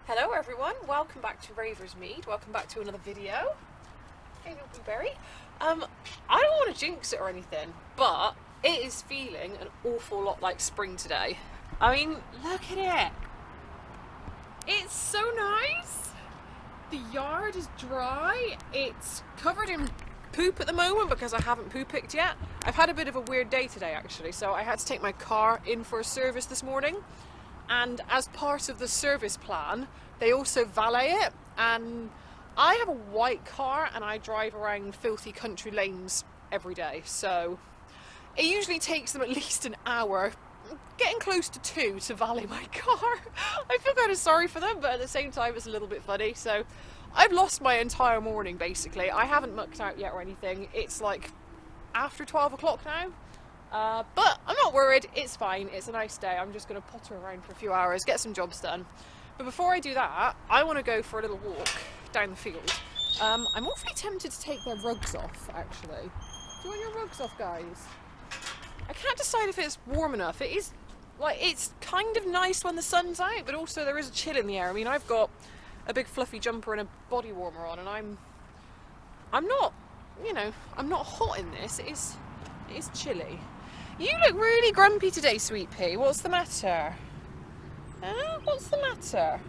Hello everyone, welcome back to Ravers Mead, welcome back to another video. Hey little blueberry. I don't want to jinx it or anything, but it is feeling an awful lot like spring today. I mean, look at it. It's so nice. The yard is dry. It's covered in poop at the moment because I haven't poo picked yet. I've had a bit of a weird day today actually, so I had to take my car in for a service this morning. And as part of the service plan, they also valet it. And I have a white car and I drive around filthy country lanes every day. So it usually takes them at least an hour, getting close to 2, to valet my car. I feel kind of sorry for them, but at the same time it's a little bit funny. So I've lost my entire morning basically. I haven't mucked out yet or anything. It's like after 12 o'clock now. But I'm not worried, it's fine, it's a nice day. I'm just going to potter around for a few hours, get some jobs done. But before I do that, I want to go for a little walk down the field. I'm awfully tempted to take their rugs off, actually. Do you want your rugs off, guys? I can't decide if it's warm enough. It is, like, it's kind of nice when the sun's out, but also there is a chill in the air. I mean, I've got a big fluffy jumper and a body warmer on, and I'm not, I'm not hot in this. It is chilly. You look really grumpy today, Sweet Pea. What's the matter? Huh? What's the matter?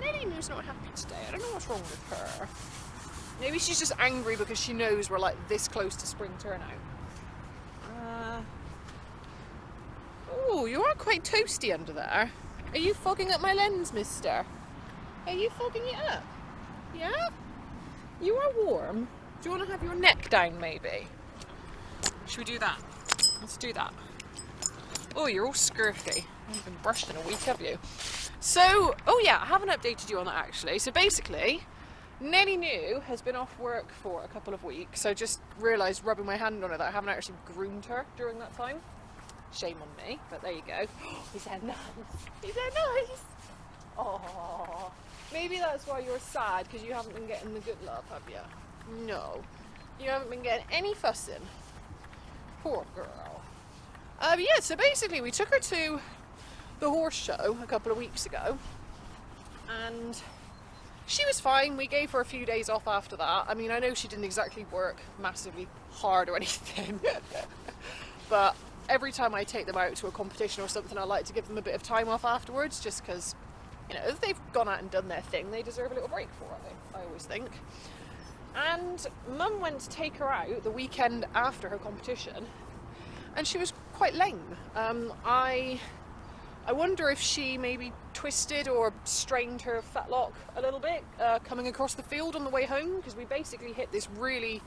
Nelly Moo's not happy today. I don't know what's wrong with her. Maybe she's just angry because she knows we're like this close to spring turnout. Oh, you are quite toasty under there. Are you fogging up my lens, mister? Are you fogging it up? Yeah? You are warm. Do you want to have your neck down, maybe? Should we do that? Let's do that. Oh, you're all scurfy. You haven't been brushed in a week, have you? So, oh yeah, I haven't updated you on that actually. So basically, Nelly New has been off work for a couple of weeks. So I just realised, rubbing my hand on her, that I haven't actually groomed her during that time. Shame on me, but there you go. Is that nice? Is that nice? Oh, maybe that's why you're sad, because you haven't been getting the good love, have you? No, you haven't been getting any fussing. Poor girl. Yeah, so basically we took her to the horse show a couple of weeks ago and she was fine. We gave her a few days off after that. I mean, I know she didn't exactly work massively hard or anything, but every time I take them out to a competition or something, I like to give them a bit of time off afterwards, just because, if they've gone out and done their thing, they deserve a little break for it, I always think. And Mum went to take her out the weekend after her competition, and she was quite lame. I wonder if she maybe twisted or strained her fetlock a little bit coming across the field on the way home, because we basically hit this really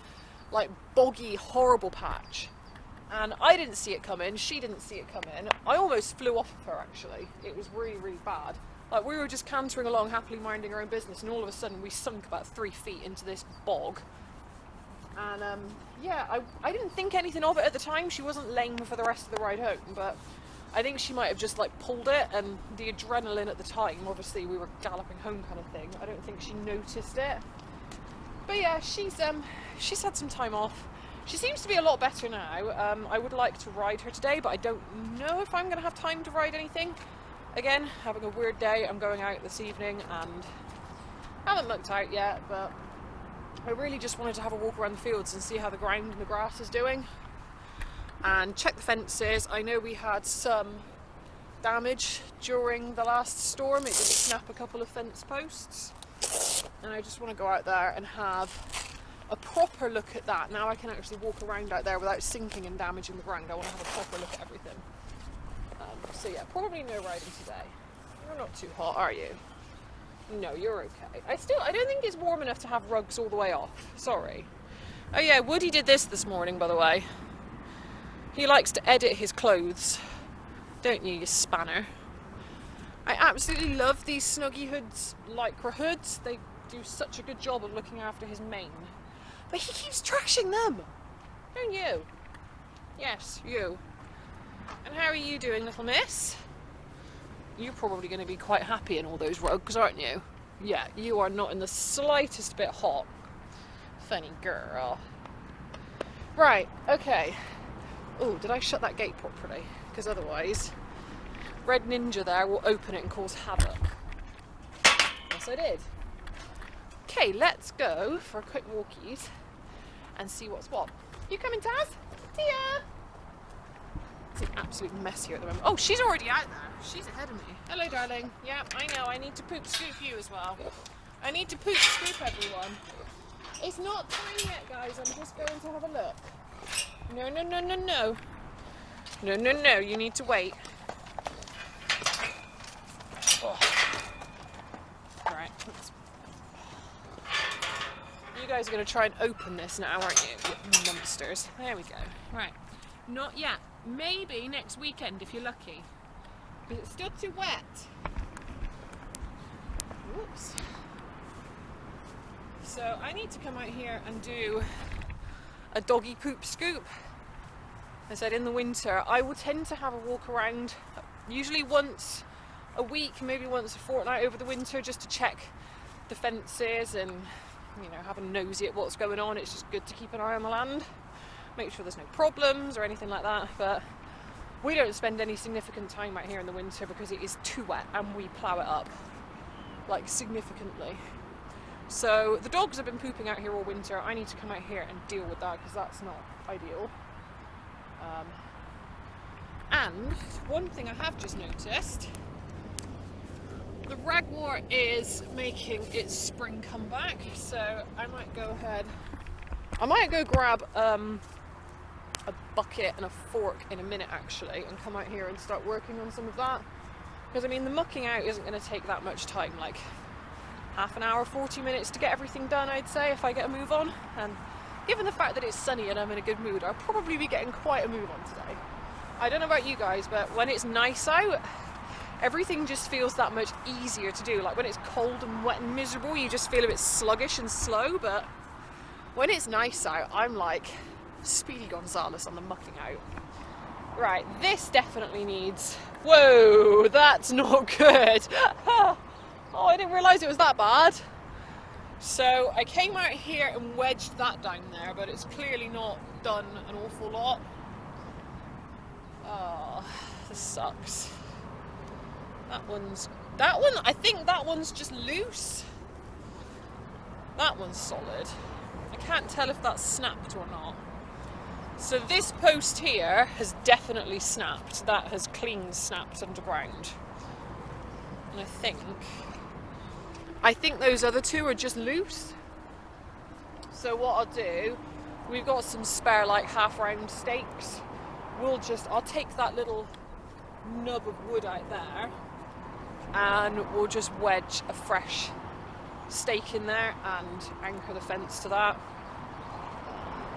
boggy, horrible patch. And I didn't see it coming, she didn't see it coming. I almost flew off of her actually. It was really, really bad. We were just cantering along, happily minding our own business, and all of a sudden we sunk about 3 feet into this bog. And yeah, I didn't think anything of it at the time. She wasn't lame for the rest of the ride home, but I think she might have just pulled it, and the adrenaline at the time, obviously we were galloping home kind of thing, I don't think she noticed it. But yeah, she's had some time off. She seems to be a lot better now. I would like to ride her today, but I don't know if I'm going to have time to ride anything. Again, having a weird day. I'm going out this evening and haven't looked out yet, but I really just wanted to have a walk around the fields and see how the ground and the grass is doing and check the fences. I know we had some damage during the last storm. It did snap a couple of fence posts, and I just want to go out there and have a proper look at that. Now I can actually walk around out there without sinking and damaging the ground. I want to have a proper look at everything. So yeah, probably no riding today. You're not too hot, are you? No, you're okay. I don't think it's warm enough to have rugs all the way off. Sorry. Oh yeah, Woody did this morning, by the way. He likes to edit his clothes. Don't you spanner? I absolutely love these Snuggy Hoods lycra hoods. They do such a good job of looking after his mane. But he keeps trashing them. Don't you? Yes, you. And how are you doing, little miss? You're probably going to be quite happy in all those rugs, aren't you? Yeah, you are not in the slightest bit hot. Funny girl. Right, okay. Oh, did I shut that gate properly? Because otherwise, Red Ninja there will open it and cause havoc. Yes, I did. Okay, let's go for a quick walkies and see what's what. You coming, Taz? Tia! It's an absolute mess here at the moment. Oh, she's already out there. She's ahead of me. Hello, darling. Yeah, I know. I need to poop scoop you as well. I need to poop scoop everyone. It's not time yet, guys. I'm just going to have a look. No, no, no, no, no. No, no, no. You need to wait. Oh. Right. You guys are going to try and open this now, aren't you? You monsters. There we go. Right. Not yet. Maybe next weekend if you're lucky. But it's still too wet. Whoops. So I need to come out here and do a doggy poop scoop. I said in the winter I will tend to have a walk around usually once a week, maybe once a fortnight over the winter, just to check the fences and, you know, have a nosy at what's going on. It's just good to keep an eye on the land, make sure there's no problems or anything like that. But we don't spend any significant time out here in the winter because it is too wet and we plough it up, like, significantly. So the dogs have been pooping out here all winter. I need to come out here and deal with that because that's not ideal. And one thing I have just noticed, the ragwort is making its spring comeback, so I might go ahead, I might go grab a bucket and a fork in a minute actually and come out here and start working on some of that, because I mean the mucking out isn't going to take that much time, like half an hour, 40 minutes to get everything done, I'd say, if I get a move on. And given the fact that it's sunny and I'm in a good mood, I'll probably be getting quite a move on today. I don't know about you guys, but when it's nice out, everything just feels that much easier to do. Like when it's cold and wet and miserable, you just feel a bit sluggish and slow, but when it's nice out, I'm like Speedy Gonzales on the mucking out. Right, this definitely needs... Whoa, that's not good. Oh, I didn't realise it was that bad. So I came out here and wedged that down there, but it's clearly not done an awful lot. Oh, this sucks. I think that one's just loose. That one's solid. I can't tell if that's snapped or not. So this post here has definitely snapped. That has clean snapped underground. And I think those other two are just loose. So what I'll do, we've got some spare like half round stakes. I'll take that little nub of wood out there and we'll just wedge a fresh stake in there and anchor the fence to that.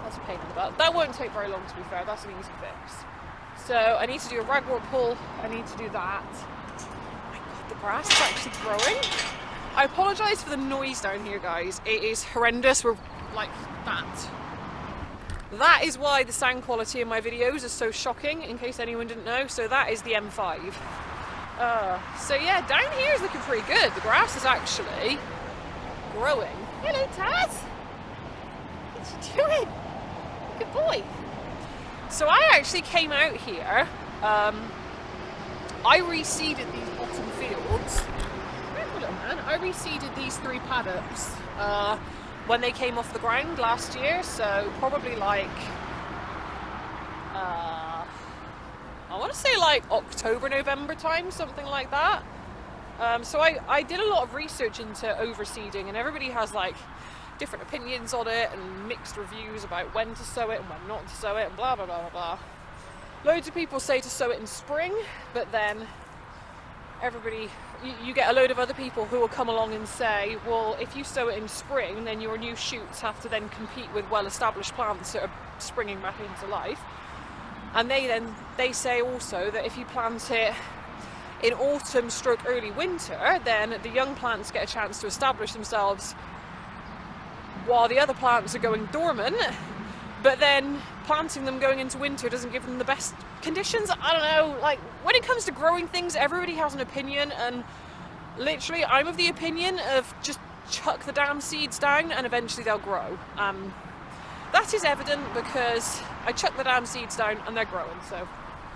That's a pain in the butt. That won't take very long, to be fair. That's an easy fix. So I need to do a ragwort pull. I need to do that. Oh my god, the grass is actually growing. I apologise for the noise down here, guys. It is horrendous. We're like that. That is why the sound quality in my videos is so shocking, in case anyone didn't know. So that is the M5. So yeah, down here is looking pretty good. The grass is actually growing. Hello, Taz. What you doing? Good boy. So I actually came out here. I reseeded these bottom fields. Careful, little man. I reseeded these 3 paddocks when they came off the ground last year. So probably like I want to say like October, November time, something like that. So I did a lot of research into overseeding, and everybody has like different opinions on it and mixed reviews about when to sow it and when not to sow it and blah blah blah blah blah. Loads of people say to sow it in spring, but then you get a load of other people who will come along and say, well, if you sow it in spring, then your new shoots have to then compete with well-established plants that are springing back into life. And they say also that if you plant it in autumn / early winter, then the young plants get a chance to establish themselves while the other plants are going dormant, but then planting them going into winter doesn't give them the best conditions. I don't know, like when it comes to growing things, everybody has an opinion, and literally I'm of the opinion of just chuck the damn seeds down and eventually they'll grow. That is evident because I chuck the damn seeds down and they're growing, so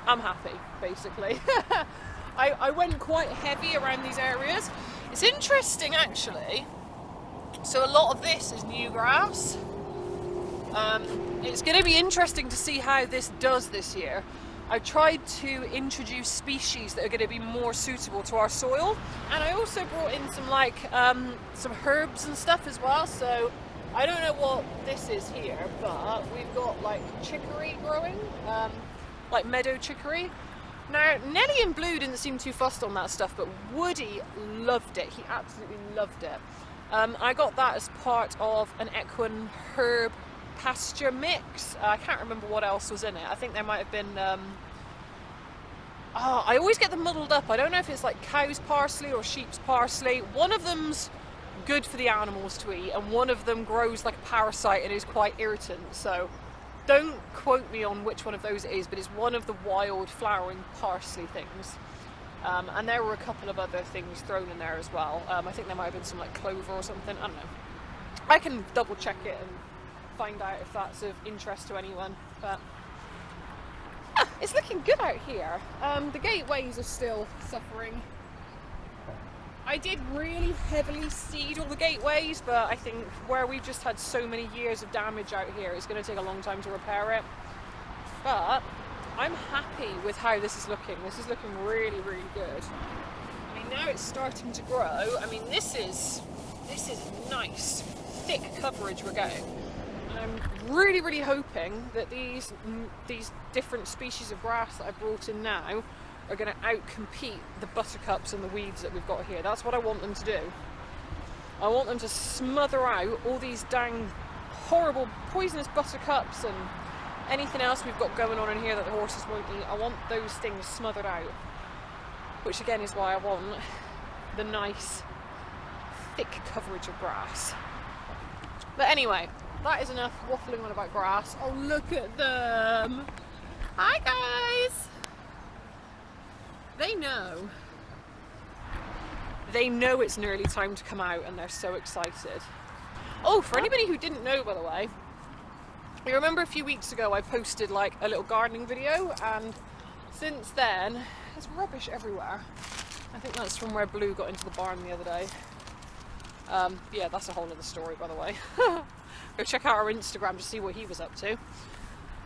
I'm happy, basically. I went quite heavy around these areas. It's interesting actually. So a lot of this is new grass. It's going to be interesting to see how this does this year. I tried to introduce species that are going to be more suitable to our soil, and I also brought in some some herbs and stuff as well. So I don't know what this is here, but we've got like chicory growing, like meadow chicory. Now Nelly and Blue didn't seem too fussed on that stuff, but Woody loved it. He absolutely loved it. I got that as part of an equine herb pasture mix. I can't remember what else was in it. I think there might have been I always get them muddled up. I don't know if it's like cow's parsley or sheep's parsley. One of them's good for the animals to eat, and one of them grows like a parasite and is quite irritant. So don't quote me on which one of those it is, but it's one of the wild flowering parsley things. And there were a couple of other things thrown in there as well. I think there might have been some like clover or something. I don't know. I can double check it and find out if that's of interest to anyone. But it's looking good out here. The gateways are still suffering. I did really heavily seed all the gateways, but I think where we've just had so many years of damage out here, it's going to take a long time to repair it. But I'm happy with how this is looking. This is looking really, really good. I mean, now it's starting to grow. I mean, this is nice, thick coverage we're getting. And I'm really, really hoping that these different species of grass that I brought in now are going to outcompete the buttercups and the weeds that we've got here. That's what I want them to do. I want them to smother out all these dang horrible poisonous buttercups and anything else we've got going on in here that the horses won't eat. I want those things smothered out, which again is why I want the nice thick coverage of grass. But anyway, that is enough waffling on about grass. Oh, look at them. Hi guys. They know it's nearly time to come out and they're so excited. Oh, for anybody who didn't know, by the way, you remember a few weeks ago I posted like a little gardening video, and since then there's rubbish everywhere. I think that's from where Blue got into the barn the other day. Yeah, that's a whole other story, by the way. Go check out our Instagram to see what he was up to.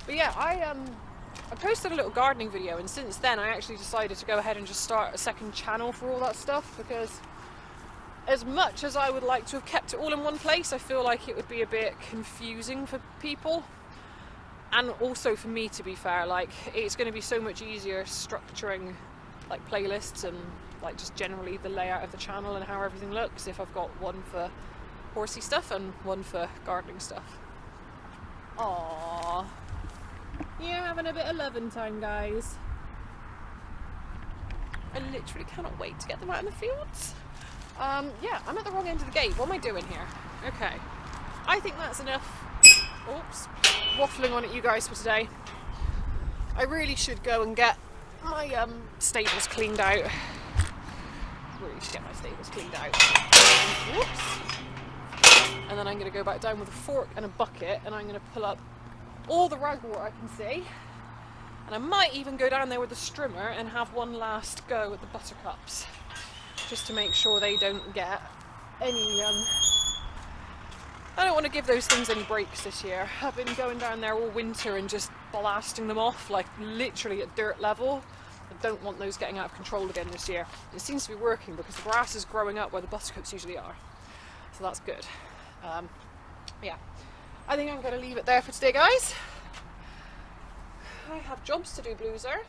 But yeah, I posted a little gardening video, and since then I actually decided to go ahead and just start a second channel for all that stuff, because as much as I would like to have kept it all in one place, I feel like it would be a bit confusing for people, and also for me, to be fair. Like, it's going to be so much easier structuring like playlists and like just generally the layout of the channel and how everything looks if I've got one for horsey stuff and one for gardening stuff. Aww. You're having a bit of loving time, guys. I literally cannot wait to get them out in the fields. Yeah, I'm at the wrong end of the gate. What am I doing here? Okay. I think that's enough. Oops. Waffling on at you guys for today. I really should go and get my stables cleaned out. Really should get my stables cleaned out. Whoops. And then I'm going to go back down with a fork and a bucket, and I'm going to pull up all the ragwort I can see, and I might even go down there with a strimmer and have one last go at the buttercups, just to make sure they don't get any I don't want to give those things any breaks this year. I've been going down there all winter and just blasting them off, like literally at dirt level. I don't want those getting out of control again this year. It seems to be working because the grass is growing up where the buttercups usually are, so that's good. Yeah, I think I'm going to leave it there for today, guys. I have jobs to do, Blueser.